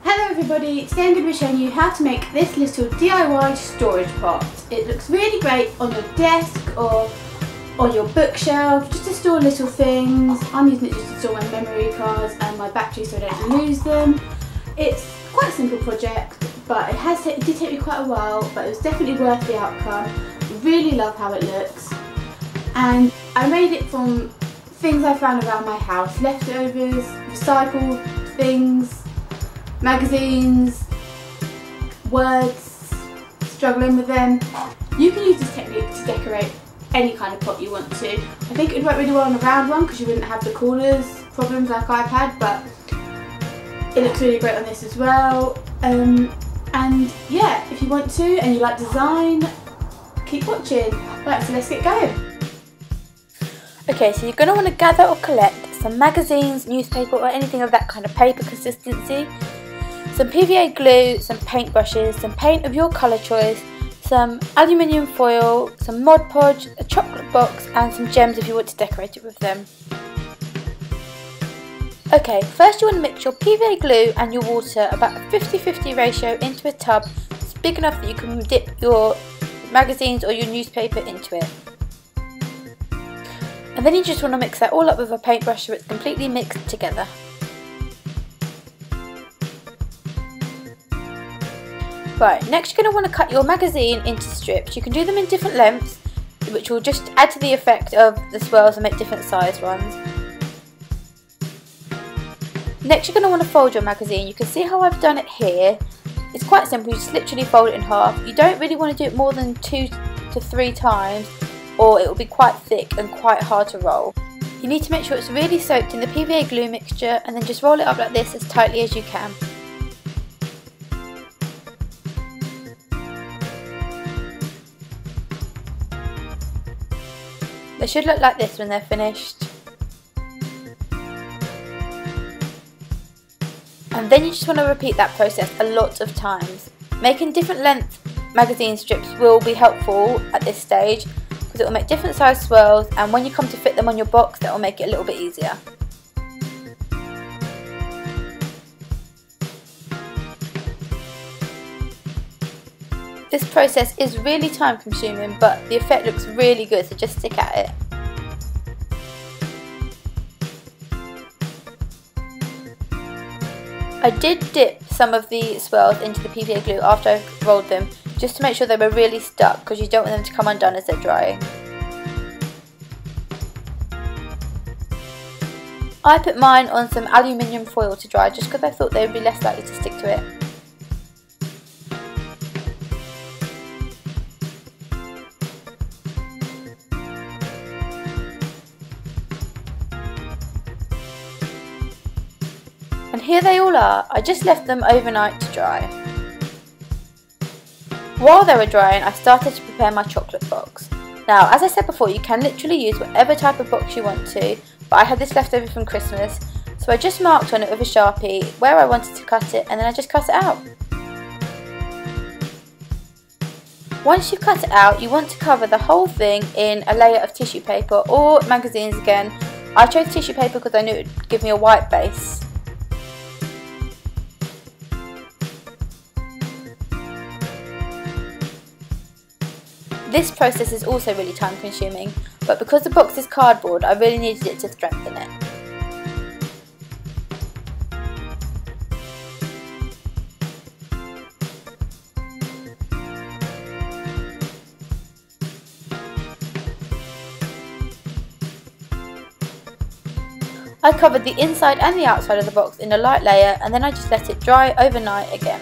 Hello everybody, today I'm going to be showing you how to make this little DIY storage pot. It looks really great on your desk or on your bookshelf, just to store little things. I'm using it just to store my memory cards and my batteries so I don't lose them. It's quite a simple project, but it did take me quite a while, but it was definitely worth the outcome. I really love how it looks. And I made it from things I found around my house, leftovers, recycled things, magazines, words, struggling with them. You can use this technique to decorate any kind of pot you want to. I think it would work really well on a round one because you wouldn't have the corners problems like I've had, but it looks really great on this as well. And yeah, if you want to and you like design, keep watching. Right, so let's get going. Okay, so you're going to want to gather or collect some magazines, newspaper or anything of that kind of paper consistency, some PVA glue, some paint brushes, some paint of your colour choice, some aluminium foil, some Mod Podge, a chocolate box and some gems if you want to decorate it with them. Okay, first you want to mix your PVA glue and your water about a 50-50 ratio into a tub that's big enough that you can dip your magazines or your newspaper into it. And then you just want to mix that all up with a paintbrush so it's completely mixed together. Right, next you're going to want to cut your magazine into strips. You can do them in different lengths, which will just add to the effect of the swirls and make different sized ones. Next you're going to want to fold your magazine. You can see how I've done it here. It's quite simple, you just literally fold it in half. You don't really want to do it more than 2 to 3 times, or it will be quite thick and quite hard to roll. You need to make sure it's really soaked in the PVA glue mixture and then just roll it up like this as tightly as you can. They should look like this when they're finished. And then you just want to repeat that process a lot of times. Making different length magazine strips will be helpful at this stage, it will make different size swirls, and when you come to fit them on your box that will make it a little bit easier. This process is really time consuming, but the effect looks really good, so just stick at it. I did dip some of the swirls into the PVA glue after I rolled them, just to make sure they were really stuck, because you don't want them to come undone as they're drying. I put mine on some aluminium foil to dry just because I thought they would be less likely to stick to it. And here they all are. I just left them overnight to dry. While they were drying, I started to prepare my chocolate box. Now, as I said before, you can literally use whatever type of box you want to, but I had this left over from Christmas, so I just marked on it with a Sharpie where I wanted to cut it, and then I just cut it out. Once you've cut it out, you want to cover the whole thing in a layer of tissue paper or magazines again. I chose tissue paper because I knew it would give me a white base. This process is also really time consuming, but because the box is cardboard, I really needed it to strengthen it. I covered the inside and the outside of the box in a light layer, and then I just let it dry overnight again.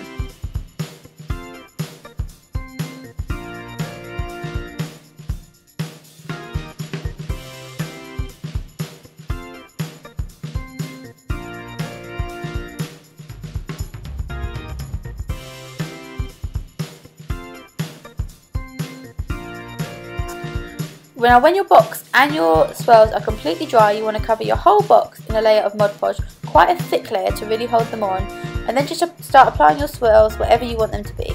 Now when your box and your swirls are completely dry, you want to cover your whole box in a layer of Mod Podge, quite a thick layer to really hold them on, and then just start applying your swirls wherever you want them to be.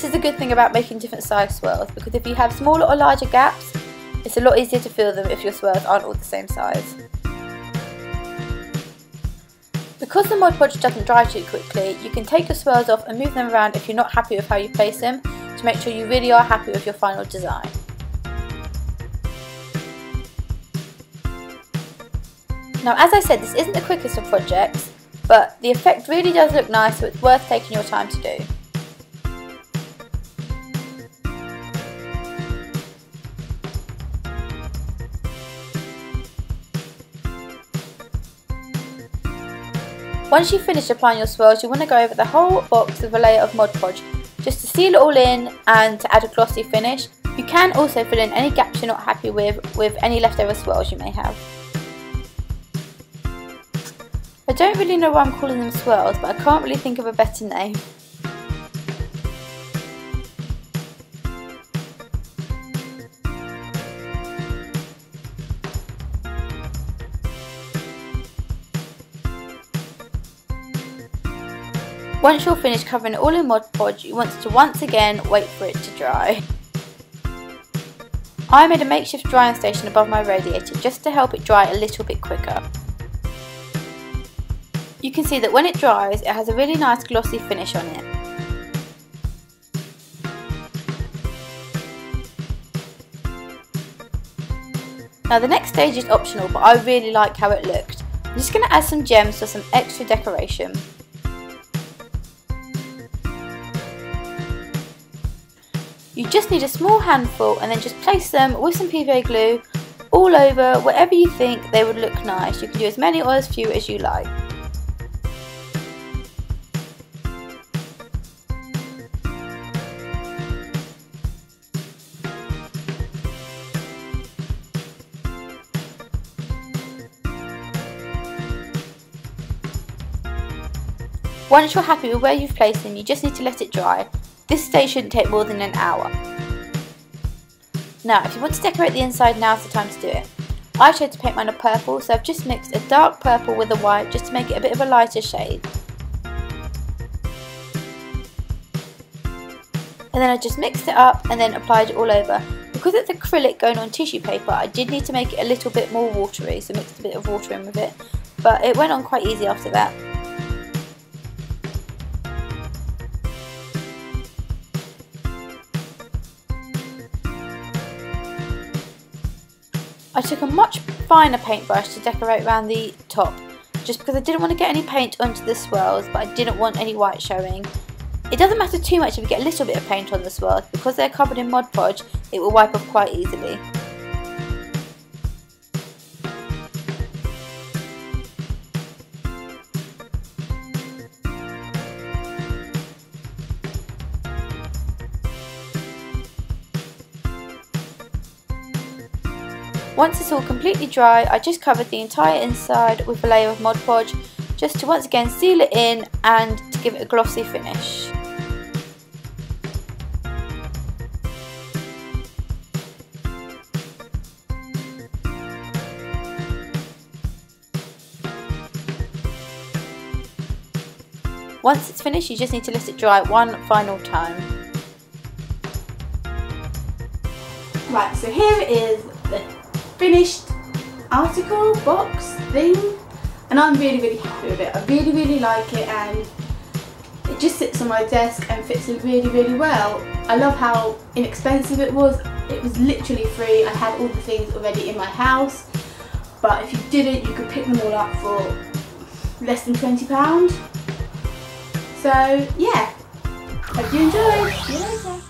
This is the good thing about making different size swirls, because if you have smaller or larger gaps, it's a lot easier to fill them if your swirls aren't all the same size. Because the Mod Podge doesn't dry too quickly, you can take your swirls off and move them around if you're not happy with how you place them, to make sure you really are happy with your final design. Now, as I said, this isn't the quickest of projects, but the effect really does look nice, so it's worth taking your time to do. Once you've finished applying your swirls, you want to go over the whole box with a layer of Mod Podge, just to seal it all in and to add a glossy finish. You can also fill in any gaps you're not happy with any leftover swirls you may have. I don't really know why I'm calling them swirls, but I can't really think of a better name. Once you're finished covering it all in Mod Podge, you want to once again wait for it to dry. I made a makeshift drying station above my radiator just to help it dry a little bit quicker. You can see that when it dries, it has a really nice glossy finish on it. Now the next stage is optional, but I really like how it looked. I'm just going to add some gems for some extra decoration. You just need a small handful and then just place them with some PVA glue all over wherever you think they would look nice. You can do as many or as few as you like. Once you're happy with where you've placed them, you just need to let it dry. This stage shouldn't take more than an hour. Now, if you want to decorate the inside, now's the time to do it. I chose to paint mine a purple, so I've just mixed a dark purple with a white just to make it a bit of a lighter shade. And then I just mixed it up and then applied it all over. Because it's acrylic going on tissue paper, I did need to make it a little bit more watery, so mixed a bit of water in with it. But it went on quite easy after that. I took a much finer paintbrush to decorate around the top, just because I didn't want to get any paint onto the swirls, but I didn't want any white showing. It doesn't matter too much if you get a little bit of paint on the swirls, because they're covered in Mod Podge, it will wipe off quite easily. Once it's all completely dry, I just covered the entire inside with a layer of Mod Podge, just to once again seal it in and to give it a glossy finish. Once it's finished, you just need to let it dry one final time. Right, so here it is, the finished article, box, thing, and I'm really happy with it. I really like it, and it just sits on my desk and fits in really well. I love how inexpensive it was. It was literally free. I had all the things already in my house, but if you didn't, you could pick them all up for less than £20. So yeah, hope you enjoyed. See you later.